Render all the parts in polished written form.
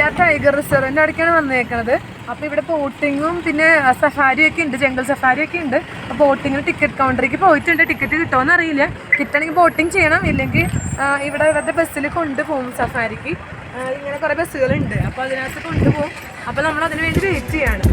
Periyar tiger റിസർവിൻ്റെ അവിടേക്കാണ് വന്നേക്കണത്. അപ്പോൾ ഇവിടെ ബോട്ടിങ്ങും പിന്നെ സഫാരിയൊക്കെ ഉണ്ട്, ജംഗിൾ സഫാരിയൊക്കെ ഉണ്ട്. അപ്പോൾ ബോട്ടിങ്ങിന് ടിക്കറ്റ് കൗണ്ടറിലേക്ക് പോയിട്ടുണ്ട്. ടിക്കറ്റ് കിട്ടുമോയെന്ന് അറിയില്ല. കിട്ടണമെങ്കിൽ ബോട്ടിങ് ചെയ്യണം, ഇല്ലെങ്കിൽ ഇവിടെ ഇവരുടെ ബസ്സിൽ കൊണ്ടുപോകും. സഫാരിക്ക് ഇങ്ങനെ കുറേ ബസ്സുകളുണ്ട്, അപ്പോൾ അതിനകത്ത് കൊണ്ടുപോകും. അപ്പോൾ നമ്മൾ അതിന് വേണ്ടി വെയിറ്റ് ചെയ്യാണ്.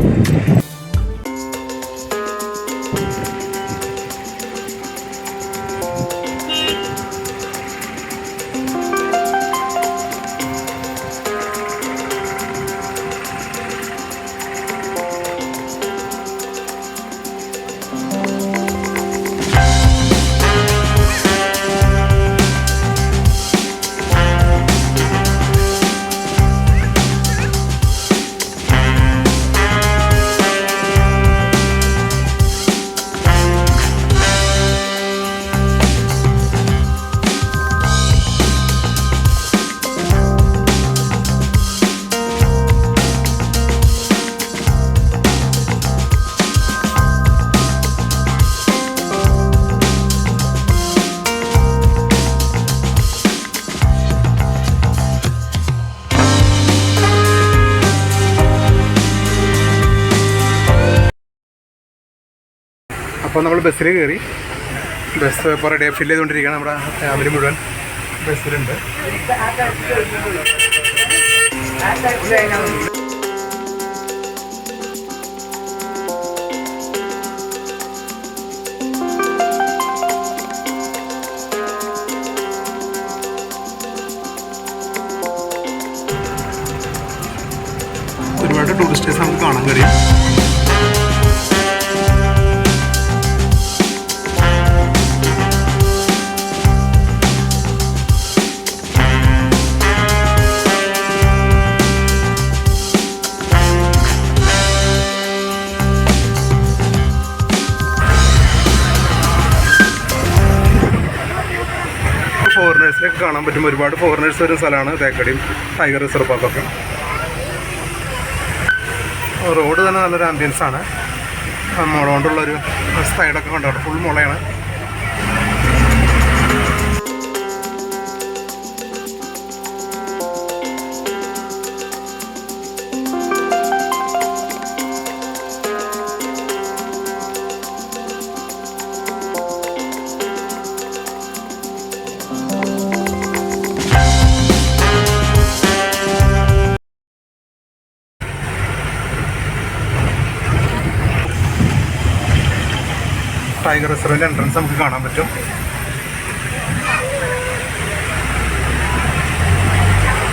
അപ്പോൾ നമ്മൾ ബസ്സിൽ കയറി. ബസ് ഇപ്പോൾ റെഡി ഫില്ല് ചെയ്തുകൊണ്ടിരിക്കുകയാണ്. നമ്മുടെ ഫാമിലി മുഴുവൻ ബസ്സിലുണ്ട്. ഒരുപാട് ടൂറിസ്റ്റേഴ്സ് നമുക്ക് കാണാൻ കഴിയും. ഫോറിനേഴ്സിനൊക്കെ കാണാൻ പറ്റും. ഒരുപാട് ഫോറിനേഴ്സ് വരുന്ന സ്ഥലമാണ് തേക്കടിയും ടൈഗർ റിസർവ് പാർക്കൊക്കെ. റോഡ് തന്നെ നല്ലൊരു ആംബിയൻസ് ആണ്. മുള കൊണ്ടുള്ളൊരു സൈഡൊക്കെ കണ്ടോ, ഫുൾ മുളയാണ്. ടൈഗർ റിസർവിൻ്റെ എൻട്രൻസ് നമുക്ക് കാണാൻ പറ്റും.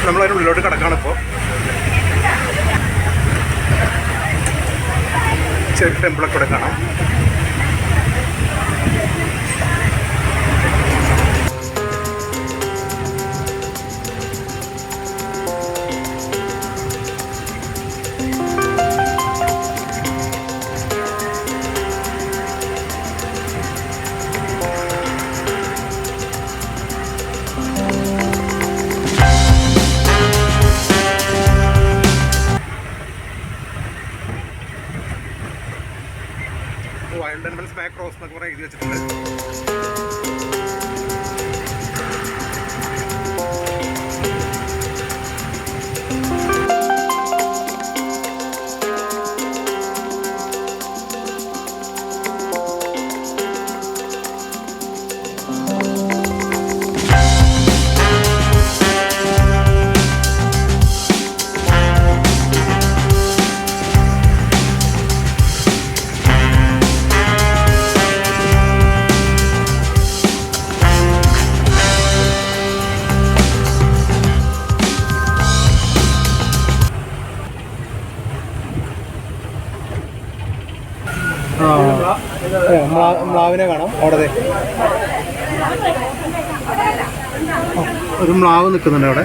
നമ്മളതിന് ഉള്ളിലോട്ട് കിടക്കാണിപ്പോൾ. ചെറിയ ടെമ്പിളൊക്കെ ഇവിടെ കാണാം. വൈൽഡ് ആനിമൽസ് ബാക്ക് ക്രോസ് എന്നൊക്കെ പറഞ്ഞ് എഴുതി വെച്ചിട്ടുണ്ട്. മ്ലാവിനെ കാണാം. അവിടെ ഒരു മ്ലാവ് നിൽക്കുന്നുണ്ട്. അവിടെ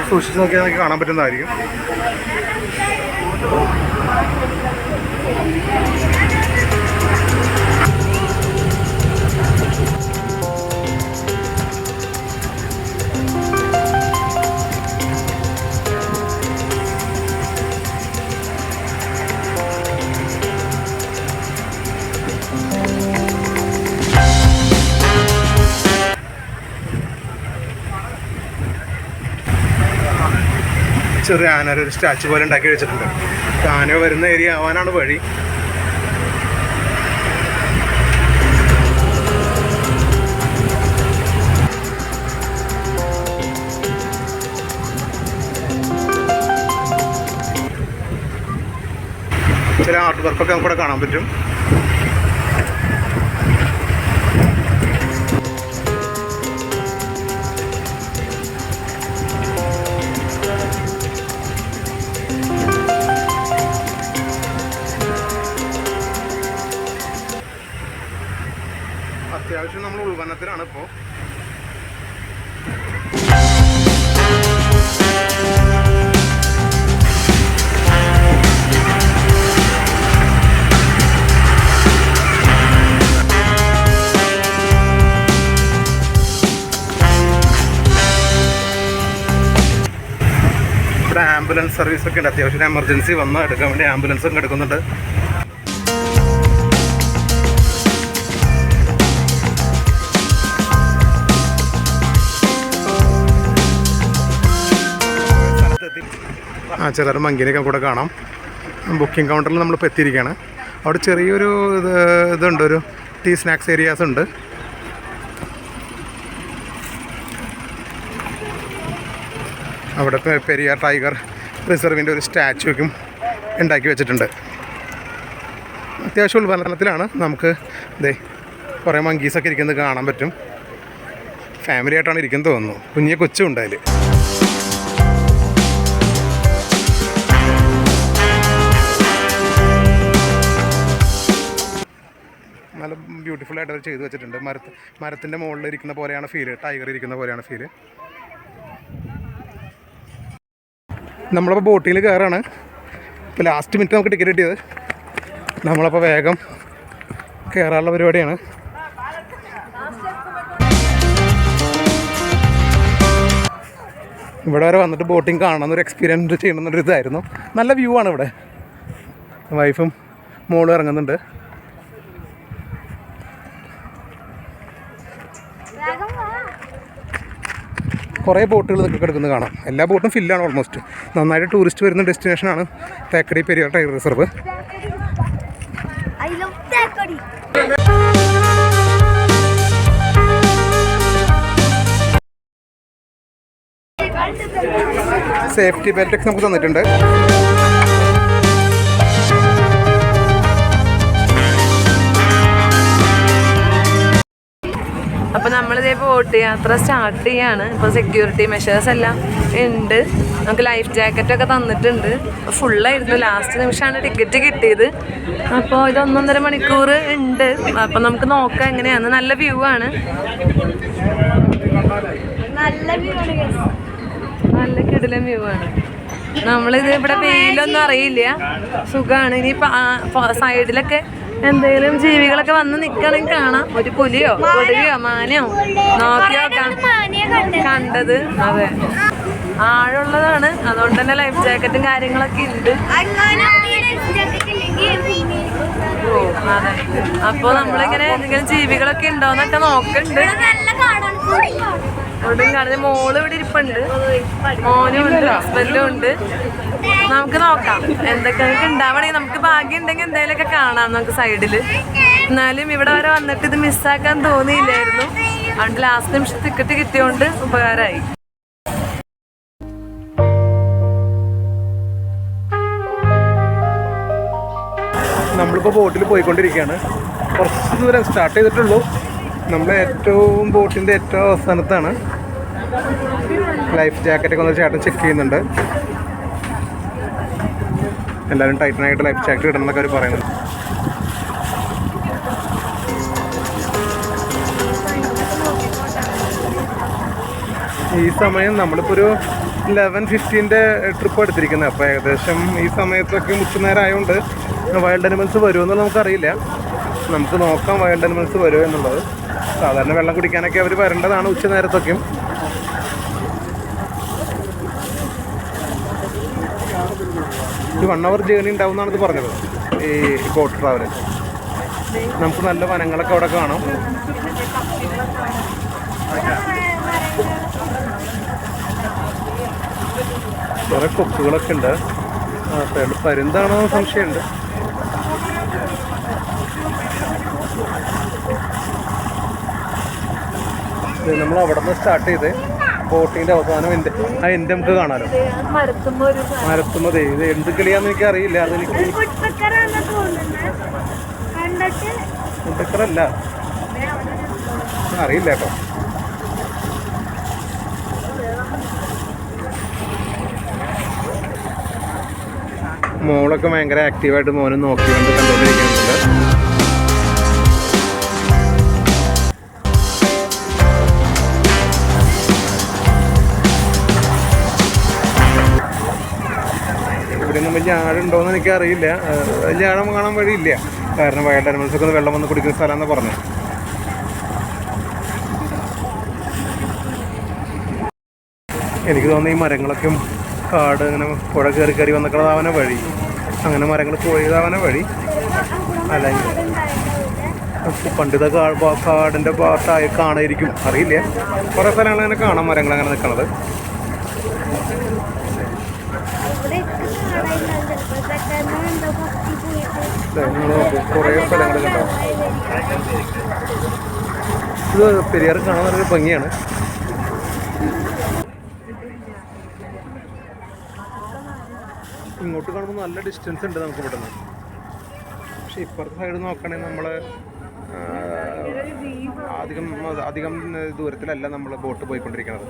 സൂക്ഷിച്ച് നോക്കിയാൽ നമുക്ക് കാണാൻ പറ്റുന്നതായിരിക്കും. ഒരു ആനയുടെ ഒരു സ്റ്റാച്ചു പോലെ ഉണ്ടാക്കി വെച്ചിട്ടുണ്ട്. ആന വരുന്ന ഏരിയ ആവാനാണ് വഴി. ചില ആർട്ട് വർക്കൊക്കെ നമുക്കിവിടെ കാണാൻ പറ്റും. അത്യാവശ്യം നമ്മൾ ഉൾവനത്തിലാണ് ഇപ്പോൾ. ഇവിടെ ആംബുലൻസ് സർവീസൊക്കെ ഉണ്ട്. അത്യാവശ്യം എമർജൻസി വന്നാൽ എടുക്കാൻ വേണ്ടി ആംബുലൻസും എടുക്കുന്നുണ്ട്. ചിലർ മങ്കിനെയൊക്കെ കൂടെ കാണാം. ബുക്കിംഗ് കൗണ്ടറിൽ നമ്മളിപ്പോൾ എത്തിയിരിക്കുകയാണ്. അവിടെ ചെറിയൊരു ഇതുണ്ട്, ഒരു ടീ സ്നാക്സ് ഏരിയാസ് ഉണ്ട്. അവിടെ പെരിയാർ ടൈഗർ റിസർവിൻ്റെ ഒരു സ്റ്റാച്ചുവൊക്കെ ഉണ്ടാക്കി വെച്ചിട്ടുണ്ട്. അത്യാവശ്യം ഉൾവനത്തിലാണ്. നമുക്ക് ഇതേ കുറേ മങ്കീസൊക്കെ ഇരിക്കുന്നത് കാണാൻ പറ്റും. ഫാമിലി ആയിട്ടാണ് ഇരിക്കുന്നത് തോന്നുന്നു. കുഞ്ഞിയെ കൊച്ചും ഉണ്ട് അതിൽ. നല്ല ബ്യൂട്ടിഫുൾ ആയിട്ട് അവർ ചെയ്ത് വെച്ചിട്ടുണ്ട്. മരത്തിൻ്റെ മുകളിൽ ഇരിക്കുന്ന പോലെയാണ് ഫീല്. ടൈഗർ ഇരിക്കുന്ന പോലെയാണ് ഫീല്. നമ്മളപ്പോൾ ബോട്ടിൽ കയറാണ്. ഇപ്പോൾ ലാസ്റ്റ് മിനിറ്റ് നമുക്ക് ടിക്കറ്റ് കിട്ടിയത്. നമ്മളപ്പോൾ വേഗം കയറാനുള്ള പരിപാടിയാണ്. ഇവിടെ വരെ വന്നിട്ട് ബോട്ടിങ് കാണണമെന്നൊരു എക്സ്പീരിയൻസ് ചെയ്യണമെന്നൊരു ഇതായിരുന്നു. നല്ല വ്യൂ ആണ് ഇവിടെ. വൈഫും മോളും ഇറങ്ങുന്നുണ്ട്. കുറേ ബോട്ടുകൾ ഇതൊക്കെ കിടക്കുന്നത് കാണാം. എല്ലാ ബോട്ടും ഫില്ലാണ് ഓൾമോസ്റ്റ്. നന്നായിട്ട് ടൂറിസ്റ്റ് വരുന്ന ഡെസ്റ്റിനേഷനാണ് Thekkady Periyar tiger reserve. Safety ബെൽറ്റൊക്കെ നമുക്ക് തന്നിട്ടുണ്ട്. അപ്പോൾ നമ്മളിതേ ബോട്ട് യാത്ര സ്റ്റാർട്ട് ചെയ്യാണ്. ഇപ്പോൾ സെക്യൂരിറ്റി മെഷേഴ്സ് എല്ലാം ഉണ്ട്. നമുക്ക് ലൈഫ് ജാക്കറ്റൊക്കെ തന്നിട്ടുണ്ട്. ഫുള്ളായിരുന്നു. ലാസ്റ്റ് നിമിഷമാണ് ടിക്കറ്റ് കിട്ടിയത്. അപ്പോൾ ഇത് 1.5 മണിക്കൂർ ഉണ്ട്. അപ്പോൾ നമുക്ക് നോക്കാം എങ്ങനെയാണ്. നല്ല വ്യൂ ആണ്. നല്ല കിടിലൻ വ്യൂ ആണ്. നമ്മളിത് ഇവിടെ വെയിലൊന്നും അറിയില്ല. സുഖമാണ്. ഇനി സൈഡിലൊക്കെ എന്തെങ്കിലും ജീവികളൊക്കെ വന്ന് നിൽക്കണമെങ്കിൽ കാണാം. ഒരു പുലിയോ കൊടിയോ മാനയോ നോക്കിയോ കണ്ടത്. അതെ, ആഴമുള്ളതാണ്. അതുകൊണ്ട് തന്നെ ലൈഫ് ജാക്കറ്റും കാര്യങ്ങളൊക്കെ ഉണ്ട്. ഓ അതെ. അപ്പോൾ നമ്മളിങ്ങനെ എന്തെങ്കിലും ജീവികളൊക്കെ ഉണ്ടോന്നൊക്കെ നോക്കുന്നുണ്ട്. ഒടും കാണുന്ന മോള് ഇവിടെ ഇരിപ്പുണ്ട്. മോനും ഉണ്ട്, ഹസ്ബൻഡും ഉണ്ട്. നമുക്ക് നോക്കാം എന്തൊക്കെയൊക്കെ ഉണ്ടാവണമെങ്കിൽ. നമുക്ക് ഭാഗ്യം ഉണ്ടെങ്കിൽ എന്തെങ്കിലുമൊക്കെ കാണാം നമുക്ക് സൈഡില്. എന്നാലും ഇവിടെ വരെ വന്നിട്ട് ഇത് മിസ്സാക്കാൻ തോന്നിയില്ലായിരുന്നു. അതുകൊണ്ട് ലാസ്റ്റ് നിമിഷം ടിക്കറ്റ് കിട്ടിയോണ്ട് ഉപകാരമായി. നമ്മളിപ്പോൾ ബോട്ടിൽ പോയിക്കൊണ്ടിരിക്കുകയാണ്. കുറച്ച് ദൂരം സ്റ്റാർട്ട് ചെയ്തിട്ടുള്ളൂ. നമ്മൾ ഏറ്റവും ബോട്ടിൻ്റെ ഏറ്റവും അവസാനത്താണ്. ലൈഫ് ജാക്കറ്റൊക്കെ ഒന്ന് ചേട്ടൻ ചെക്ക് ചെയ്യുന്നുണ്ട്. എല്ലാവരും ടൈറ്റനായിട്ട് ലൈഫ് ജാക്കറ്റ് ഇടണമെന്നൊക്കെ അവർ പറയുന്നുണ്ട്. ഈ സമയം നമ്മളിപ്പോൾ ഒരു 11:15 ട്രിപ്പ് എടുത്തിരിക്കുന്നത്. അപ്പോൾ ഏകദേശം ഈ സമയത്തൊക്കെ ഉച്ചനേരം ആയതുകൊണ്ട് വൈൽഡ് അനിമൽസ് വരുമെന്നുള്ളത് നമുക്കറിയില്ല. നമുക്ക് നോക്കാം വൈൽഡ് അനിമൽസ് വരുമോ എന്നുള്ളത്. സാധാരണ വെള്ളം കുടിക്കാനൊക്കെ അവർ വരേണ്ടതാണ് ഉച്ചനേരത്തൊക്കെയും. ഒരു 1 hour ജേർണി ഉണ്ടാവുമെന്നാണ് ഇത് പറഞ്ഞത്, ഈ ബോട്ട് ട്രാവൽ. നമുക്ക് നല്ല വനങ്ങളൊക്കെ അവിടെ കാണാം. വേറെ കൊക്കുകളൊക്കെ ഉണ്ട്. പരുന്താണോ സംശയമുണ്ട്. നമ്മൾ അവിടെ നിന്ന് സ്റ്റാർട്ട് ചെയ്ത് ബോട്ടിങ്ങിൻ്റെ അവസാനം എൻ്റെ നമുക്ക് കാണാമല്ലോ. മരത്തുമ്മതേ ഇത് എന്ത് കിളിയാന്ന് എനിക്ക് അറിയില്ല. അതെനിക്ക് കുട്ടക്കറല്ല, അറിയില്ല കേട്ടോ. മോളൊക്കെ ഭയങ്കര ആക്റ്റീവായിട്ട് മോനും നോക്കിക്കൊണ്ട് കണ്ടുകൊണ്ടിരിക്കുന്നുണ്ട്. ഇവിടെ ഒന്നും വലിയ ആടുണ്ടോയെന്ന് എനിക്കറിയില്ല. വലിയ ആഴം കാണാൻ വഴിയില്ല, കാരണം വൈൽഡ് ആനിമൽസൊക്കെ വെള്ളം വന്ന് കുടിക്കുന്ന സ്ഥലമെന്ന് പറഞ്ഞു. എനിക്ക് തോന്നുന്നു ഈ മരങ്ങളൊക്കെ കാട് ഇങ്ങനെ പുഴ കയറി വന്നിട്ടുള്ളതാവന വഴി, അങ്ങനെ മരങ്ങൾ പോയതാവന വഴി. അല്ലെങ്കിൽ പണ്ടിത കാടിൻ്റെ ഭാഗത്തായി കാണായിരിക്കും, അറിയില്ല. കുറേ സ്ഥലങ്ങൾ അങ്ങനെ കാണാം മരങ്ങൾ അങ്ങനെ നിൽക്കണത്. കുറേ സ്ഥലങ്ങൾ കണ്ടോ. ഇത് പെരിയാർ കാണാൻ നല്ലൊരു ഭംഗിയാണ്. ഇങ്ങോട്ട് കാണുമ്പോൾ നല്ല ഡിസ്റ്റൻസ് ഉണ്ട് നമുക്ക് ഇവിടുന്ന്. പക്ഷെ ഇപ്പുറത്തെ സൈഡ് നോക്കുകയാണെങ്കിൽ നമ്മൾ അധികം ദൂരത്തിലല്ല നമ്മൾ ബോട്ട് പോയിക്കൊണ്ടിരിക്കുന്നത്.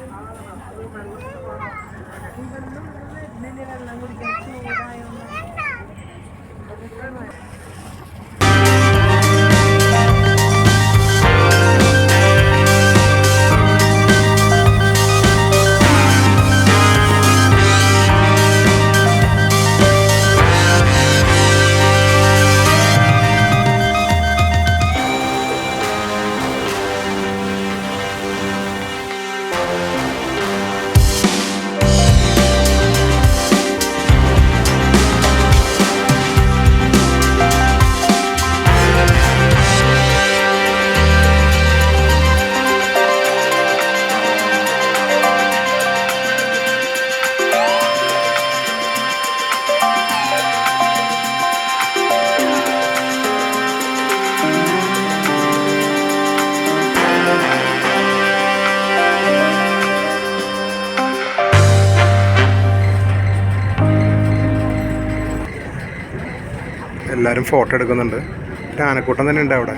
എല്ലാവരും ഫോട്ടോ എടുക്കുന്നുണ്ട്. ആനക്കൂട്ടം തന്നെ ഉണ്ട് അവിടെ.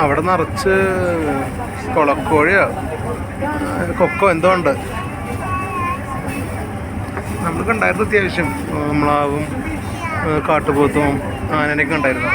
അവിടെ നിറച്ച് കൊളക്കോഴിയോ കൊക്കോ എന്തോ ഉണ്ട്. നമ്മൾ കണ്ടായിരുന്നു അത്യാവശ്യം മ്ലാവും കാട്ടുപോത്തും ആനയൊക്കെ ഉണ്ടായിരുന്നു.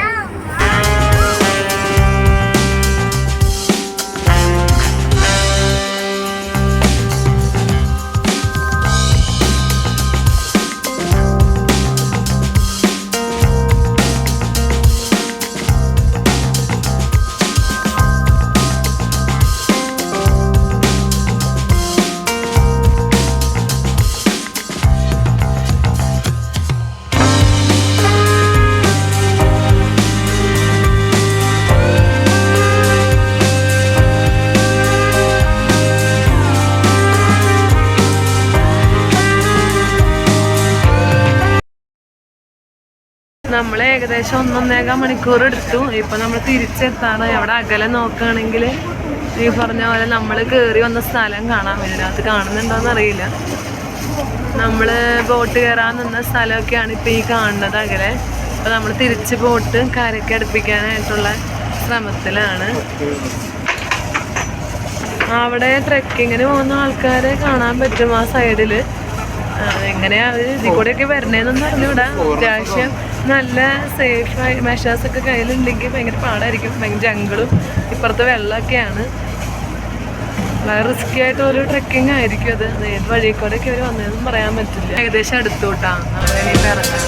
നമ്മൾ ഏകദേശം 1.5 മണിക്കൂർ എടുത്തു. ഇപ്പം നമ്മൾ തിരിച്ചെത്താണ്. അവിടെ അകലെ നോക്കുകയാണെങ്കിൽ ഈ പറഞ്ഞ പോലെ നമ്മൾ കയറി വന്ന സ്ഥലം കാണാം. ഇതിനകത്ത് കാണുന്നുണ്ടോയെന്ന് അറിയില്ല. നമ്മൾ ബോട്ട് കയറാൻ നിന്ന സ്ഥലമൊക്കെയാണ് ഇപ്പം ഈ കാണുന്നത് അകലെ. അപ്പോൾ നമ്മൾ തിരിച്ച് ബോട്ട് കരയ്ക്ക് അടുപ്പിക്കാനായിട്ടുള്ള ശ്രമത്തിലാണ്. അവിടെ ട്രെക്കിങ്ങിന് പോകുന്ന ആൾക്കാരെ കാണാൻ പറ്റും ആ സൈഡിൽ. എങ്ങനെയാ അവർ ഇതിൽ കൂടെയൊക്കെ വരണേന്നൊന്നും അറിഞ്ഞൂടാ. അത്യാവശ്യം നല്ല സേഫായി മെഷേഴ്സൊക്കെ കയ്യിലുണ്ടെങ്കിൽ ഭയങ്കര പാടായിരിക്കും. ഭയങ്കര ജംഗിളും ഇപ്പുറത്തെ വെള്ളമൊക്കെയാണ്. വളരെ റിസ്കി ആയിട്ടൊരു ട്രെക്കിംഗ് ആയിരിക്കും അത്. ഏത് വഴി കൂടെയൊക്കെ അവർ വന്നതെന്നും പറയാൻ പറ്റില്ല. ഏകദേശം അടുത്തോട്ടാണ് നമ്മൾ ഇനിയിപ്പോൾ ഇറങ്ങാം.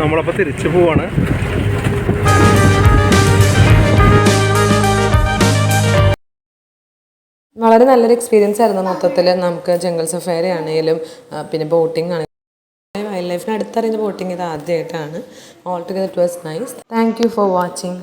നമ്മളപ്പോൾ തിരിച്ചു പോവാണ്. വളരെ നല്ലൊരു എക്സ്പീരിയൻസ് ആയിരുന്നു മൊത്തത്തിൽ. നമുക്ക് ജംഗിൾ സഫാരി ആണെങ്കിലും പിന്നെ ബോട്ടിംഗ് ആണെങ്കിലും വൈൽഡ് ലൈഫിന് അടുത്തറിയുന്ന ബോട്ടിംഗ് ഇത് ആദ്യമായിട്ടാണ്. All together it was nice. Thank you for watching.